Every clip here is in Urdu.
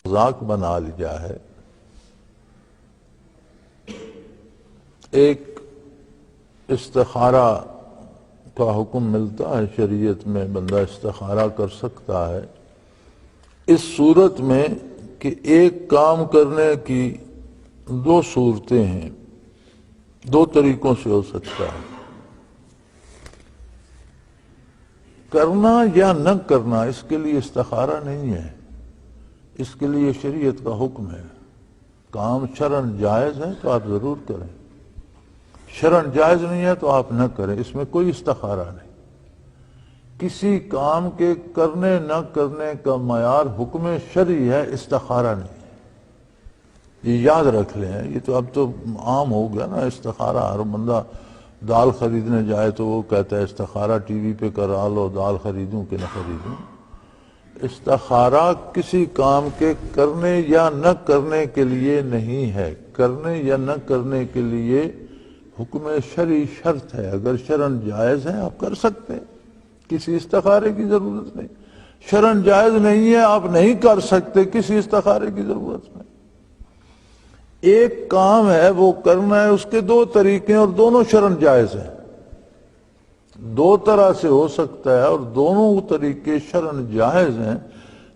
مذاق بنا لیا ہے۔ ایک استخارہ کا حکم ملتا ہے شریعت میں، بندہ استخارہ کر سکتا ہے اس صورت میں کہ ایک کام کرنے کی دو صورتیں ہیں، دو طریقوں سے ہو سکتا ہے، کرنا یا نہ کرنا۔ اس کے لیے استخارہ نہیں ہے، اس کے لیے شریعت کا حکم ہے۔ کام شرعاً جائز ہے تو آپ ضرور کریں، شرعاً جائز نہیں ہے تو آپ نہ کریں، اس میں کوئی استخارہ نہیں۔ کسی کام کے کرنے نہ کرنے کا معیار حکم شرعی ہے، استخارہ نہیں ہے، یہ یاد رکھ لیں۔ یہ تو اب تو عام ہو گیا نا استخارہ، ہر بندہ دال خریدنے جائے تو وہ کہتا ہے استخارہ ٹی وی پہ کرا لو، دال خریدوں کہ نہ خریدوں۔ استخارہ کسی کام کے کرنے یا نہ کرنے کے لیے نہیں ہے، کرنے یا نہ کرنے کے لیے حکم شرعی شرط ہے۔ اگر شرعاً جائز ہے آپ کر سکتے ہیں، کسی استخارے کی ضرورت نہیں۔ شرعاً جائز نہیں ہے آپ نہیں کر سکتے، کسی استخارے کی ضرورت نہیں۔ ایک کام ہے وہ کرنا ہے، اس کے دو طریقے اور دونوں شرعاً جائز ہیں، دو طرح سے ہو سکتا ہے اور دونوں طریقے شرعاً جائز ہیں۔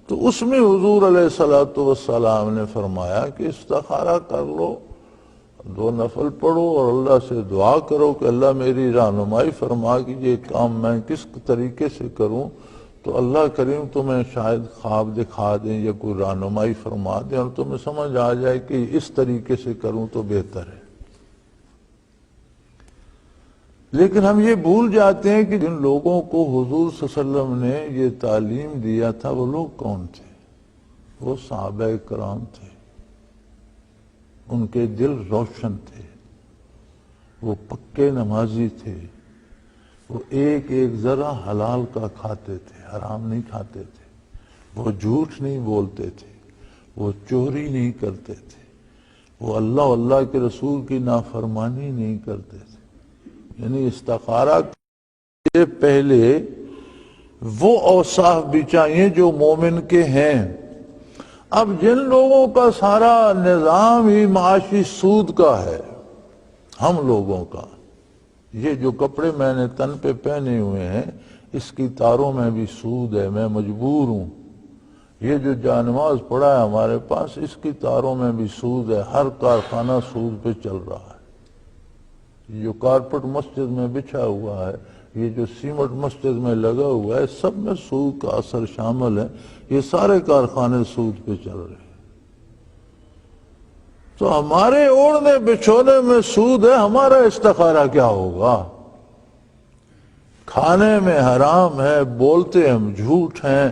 تو اس میں حضور علیہ السلام نے فرمایا کہ استخارہ کر لو، دو نفل پڑھو اور اللہ سے دعا کرو کہ اللہ میری رہنمائی فرما کہ یہ کام میں کس طریقے سے کروں، تو اللہ کریم تمہیں شاید خواب دکھا دیں یا کوئی رہنمائی فرما دیں اور تمہیں سمجھ آ جائے کہ اس طریقے سے کروں تو بہتر ہے۔ لیکن ہم یہ بھول جاتے ہیں کہ جن لوگوں کو حضور صلی اللہ علیہ وسلم نے یہ تعلیم دیا تھا وہ لوگ کون تھے؟ وہ صحابہ کرام تھے، ان کے دل روشن تھے، وہ پکے نمازی تھے، وہ ایک ایک ذرہ حلال کا کھاتے تھے، حرام نہیں کھاتے تھے، وہ جھوٹ نہیں بولتے تھے، وہ چوری نہیں کرتے تھے، وہ اللہ کے رسول کی نافرمانی نہیں کرتے تھے۔ یعنی استخارہ کے پہلے وہ اوصاف بھی چاہیے جو مومن کے ہیں۔ اب جن لوگوں کا سارا نظام ہی معاشی سود کا ہے، ہم لوگوں کا، یہ جو کپڑے میں نے تن پہ پہنے ہوئے ہیں اس کی تاروں میں بھی سود ہے، میں مجبور ہوں۔ یہ جو جانماز پڑا ہے ہمارے پاس اس کی تاروں میں بھی سود ہے، ہر کارخانہ سود پہ چل رہا ہے۔ یہ جو کارپٹ مسجد میں بچھا ہوا ہے، یہ جو سیمنٹ مسجد میں لگا ہوا ہے، سب میں سود کا اثر شامل ہے، یہ سارے کارخانے سود پہ چل رہے ہیں۔ تو ہمارے اوڑھنے بچھونے میں سود ہے، ہمارا استخارہ کیا ہوگا؟ کھانے میں حرام ہے، بولتے ہم جھوٹ ہیں،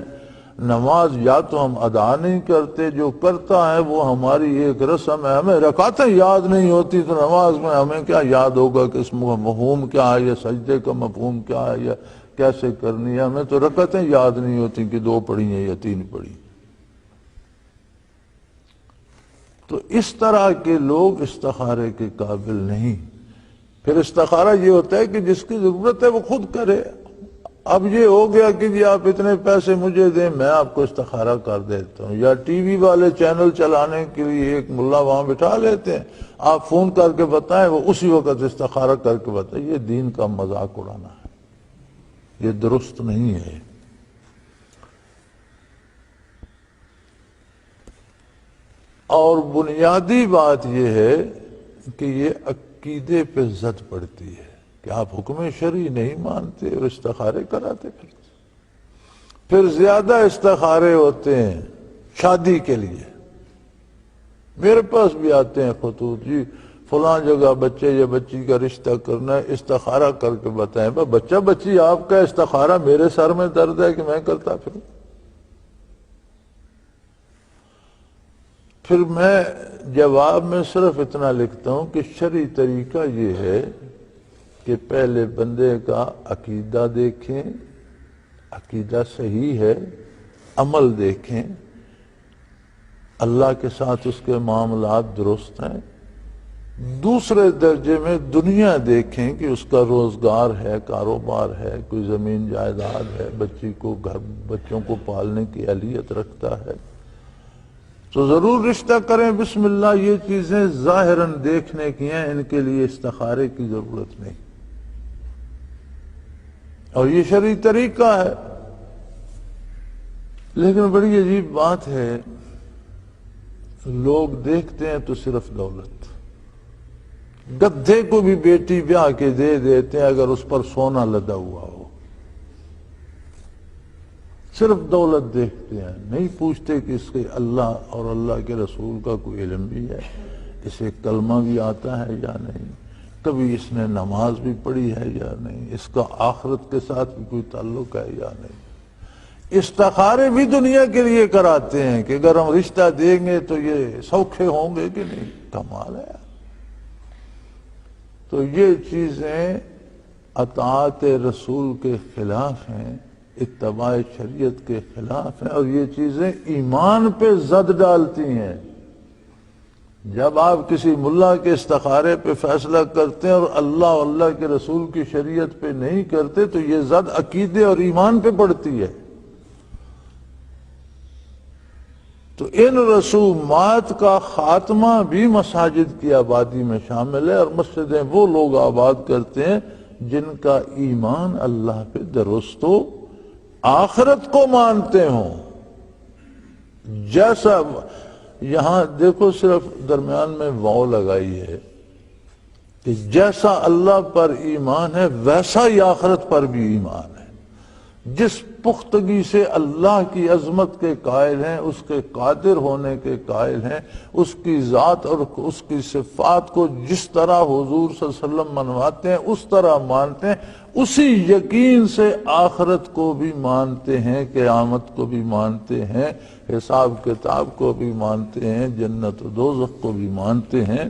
نماز یا تو ہم ادا نہیں کرتے، جو کرتا ہے وہ ہماری ایک رسم ہے، ہمیں رکعتیں یاد نہیں ہوتی تو نماز میں ہمیں کیا یاد ہوگا کہ اس کا مفہوم کیا ہے یا سجدے کا مفہوم کیا ہے یا کیسے کرنی ہے؟ ہمیں تو رکعتیں یاد نہیں ہوتی کہ 2 پڑھی ہیں یا 3 پڑھی۔ تو اس طرح کے لوگ استخارے کے قابل نہیں۔ پھر استخارہ یہ ہوتا ہے کہ جس کی ضرورت ہے وہ خود کرے۔ اب یہ ہو گیا کہ جی آپ اتنے پیسے مجھے دیں میں آپ کو استخارہ کر دیتا ہوں، یا ٹی وی والے چینل چلانے کے لیے ایک ملا وہاں بٹھا لیتے ہیں، آپ فون کر کے بتائیں وہ اسی وقت استخارہ کر کے بتائیں۔ یہ دین کا مذاق اڑانا ہے، یہ درست نہیں ہے۔ اور بنیادی بات یہ ہے کہ یہ عقیدے پہ زد پڑتی ہے کہ آپ حکم شرعی نہیں مانتے اور استخارے کراتے پھر زیادہ استخارے ہوتے ہیں شادی کے لیے۔ میرے پاس بھی آتے ہیں خطوط، جی فلاں جگہ بچے یا بچی کا رشتہ کرنا ہے، استخارہ کر کے بتائیں۔ بچہ بچی آپ کا استخارہ میرے سر میں درد ہے کہ میں کرتا پھروں؟ پھر میں جواب میں صرف اتنا لکھتا ہوں کہ شرعی طریقہ یہ ہے کہ پہلے بندے کا عقیدہ دیکھیں، عقیدہ صحیح ہے، عمل دیکھیں، اللہ کے ساتھ اس کے معاملات درست ہیں۔ دوسرے درجے میں دنیا دیکھیں کہ اس کا روزگار ہے، کاروبار ہے، کوئی زمین جائیداد ہے، بچوں کو پالنے کی اہلیت رکھتا ہے۔ تو ضرور رشتہ کریں بسم اللہ. یہ چیزیں ظاہراً دیکھنے کی ہیں، ان کے لیے استخارے کی ضرورت نہیں، اور یہ شرعی طریقہ ہے. لیکن بڑی عجیب بات ہے، لوگ دیکھتے ہیں تو صرف دولت. گدھے کو بھی بیٹی بیاہ کے دے دیتے ہیں اگر اس پر سونا لدا ہوا ہو. صرف دولت دیکھتے ہیں، نہیں پوچھتے کہ اس کے اللہ اور اللہ کے رسول کا کوئی علم بھی ہے، اسے کلمہ بھی آتا ہے یا نہیں، کبھی اس نے نماز بھی پڑھی ہے یا نہیں، اس کا آخرت کے ساتھ بھی کوئی تعلق ہے یا نہیں. استخارے بھی دنیا کے لیے کراتے ہیں کہ اگر ہم رشتہ دیں گے تو یہ سوکھے ہوں گے کہ نہیں. کمال ہے. تو یہ چیزیں اطاعت رسول کے خلاف ہیں، اتباع شریعت کے خلاف ہیں، اور یہ چیزیں ایمان پہ زد ڈالتی ہیں. جب آپ کسی ملا کے استخارے پہ فیصلہ کرتے ہیں اور اللہ اور اللہ کے رسول کی شریعت پہ نہیں کرتے تو یہ زد عقیدے اور ایمان پہ پڑتی ہے. تو ان رسومات کا خاتمہ بھی مساجد کی آبادی میں شامل ہے، اور مسجدیں وہ لوگ آباد کرتے ہیں جن کا ایمان اللہ پہ درست ہو، آخرت کو مانتے ہوں. جیسا یہاں دیکھو صرف درمیان میں واو لگائی ہے کہ جیسا اللہ پر ایمان ہے ویسا ہی آخرت پر بھی ایمان ہے. جس پختگی سے اللہ کی عظمت کے قائل ہیں، اس کے قادر ہونے کے قائل ہیں، اس کی ذات اور اس کی صفات کو جس طرح حضور صلی اللہ علیہ وسلم منواتے ہیں اس طرح مانتے ہیں، اسی یقین سے آخرت کو بھی مانتے ہیں، قیامت کو بھی مانتے ہیں، حساب کتاب کو بھی مانتے ہیں، جنت و دوزخ کو بھی مانتے ہیں.